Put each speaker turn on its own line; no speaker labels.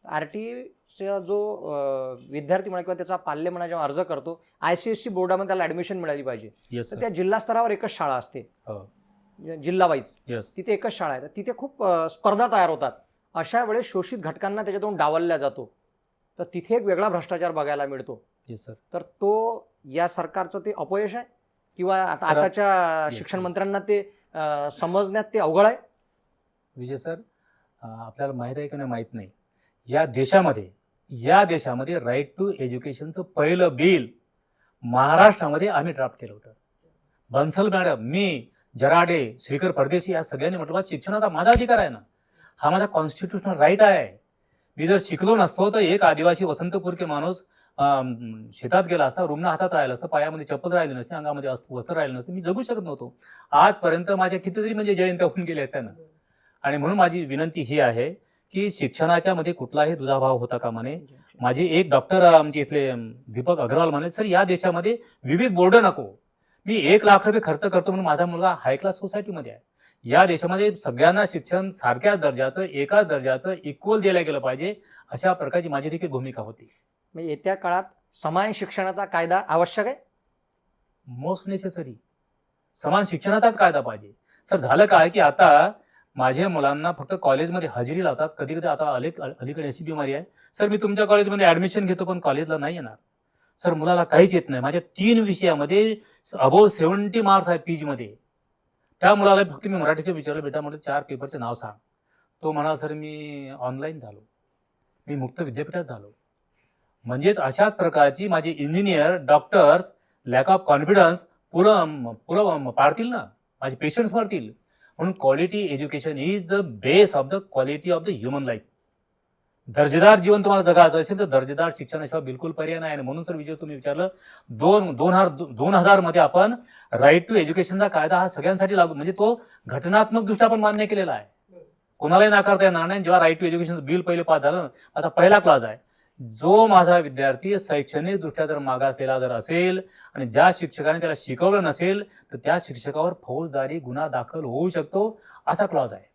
आरटीचा जो विद्यार्थी म्हणा किंवा त्याचा पाल्य म्हणा जेव्हा अर्ज करतो, ICSE बोर्डामध्ये त्याला ऍडमिशन मिळाली पाहिजे. तर त्या जिल्हा स्तरावर एकच शाळा असते, जिल्हा वाईज तिथे एकच शाळा आहे. तर तिथे खूप स्पर्धा तयार होतात. अशा वेळेस शोषित घटकांना त्याच्यातून डावलल्या जातो. तर तिथे एक वेगळा भ्रष्टाचार बघायला मिळतो. तर तो या सरकारचं ते अपयश आहे किंवा आताच्या शिक्षण मंत्र्यांना ते समजण्यात ते अवघड आहे.
विजय सर, आपल्याला माहित आहे की नाही माहित नाही, या देशामध्ये राईट टू एज्युकेशनचं पहिलं बिल महाराष्ट्रामध्ये आम्ही ड्राफ्ट केलं होतं. बन्सल मॅडम, मी, जराडे, श्रीकर परदेशी या सगळ्यांनी म्हटलं शिक्षणाचा माझा अधिकार आहे ना, हा माझा कॉन्स्टिट्युशनल राईट आहे. मी जर शिकलो नसतो तर एक आदिवासी वसंतपूर के माणूस शेतात गेला असता, रुग्ण हातात राहिला असतं, पायामध्ये चप्पल राहिली नसते, अंगामध्ये वस्त्र राहिलं नसतं, मी जगू शकत नव्हतो. आजपर्यंत माझ्या कितीतरी म्हणजे जयंत्या होऊन गेल्या असत्या ना. आणि म्हणून माझी विनंती ही आहे की शिक्षणाच्या मध्ये कुठलाही दुजाभाव होता कामा नये. माझे एक डॉक्टर आमचे इथले दीपक अग्रवाल म्हणाले, सर या देशामध्ये विविध बोर्ड नको, मी 1 लाख रुपये खर्च करतो म्हणून माझा मुलगा हाय क्लास सोसायटीमध्ये आहे. या देशामध्ये सगळ्यांना शिक्षण सारख्याच दर्जाचं, एकाच दर्जाचं, इक्वल दिलं गेलं पाहिजे, अशा प्रकारची माझी देखील भूमिका होती.
म्हणजे येत्या काळात समान शिक्षणाचा कायदा आवश्यक आहे.
मोस्ट नेसेसरी समान शिक्षणाचाच कायदा पाहिजे. सर झालं काय की आता माझ्या मुलांना फक्त कॉलेजमध्ये हजेरी लावतात. कधी कधी आता अलीकडे अशी बिमारी आहे, सर मी तुमच्या कॉलेजमध्ये ऍडमिशन घेतो पण कॉलेजला नाही येणार. सर मुलाला काहीच येत नाही. माझ्या 3 विषयामध्ये अबोव 70 मार्क्स आहे पीजी मध्ये. त्या मुलाला फक्त मी मराठीचे विचारलं, बेटा म्हटलं 4 पेपरचे नाव सांग. तो म्हणाला, सर मी ऑनलाईन झालो, मी मुक्त विद्यापीठात झालो. म्हणजेच अशाच प्रकारची माझी engineer, doctors lack of confidence पुरं पाडतील ना, माझे पेशंट्स मरतील. म्हणून quality education is the base of the quality of the human life. दर्जेदार जीवन तुम्हाला जगायचं असेल तर दर्जेदार शिक्षणाशिवाय बिलकुल पर्याय नाही. म्हणून सर विजय तुम्ही विचारलं, 2000 मध्ये आपण राईट टू एज्युकेशनचा कायदा हा सगळ्यांसाठी लागू, म्हणजे तो घटनात्मक दृष्ट्या पण मान्य केलेला आहे, कोणालाही नाकारता येणार नाही. जेव्हा राईट टू एज्युकेशन बिल पहिले पास झालं, आता पहिला क्लास आहे, जो माझा विद्यार्थी शैक्षणिक दृष्ट्या जर मागासलेला जर असेल आणि ज्या शिक्षकाने त्याला शिकवलं नसेल तर त्या शिक्षकावर फौजदारी गुन्हा दाखल होऊ शकतो, असा क्लॉज आहे.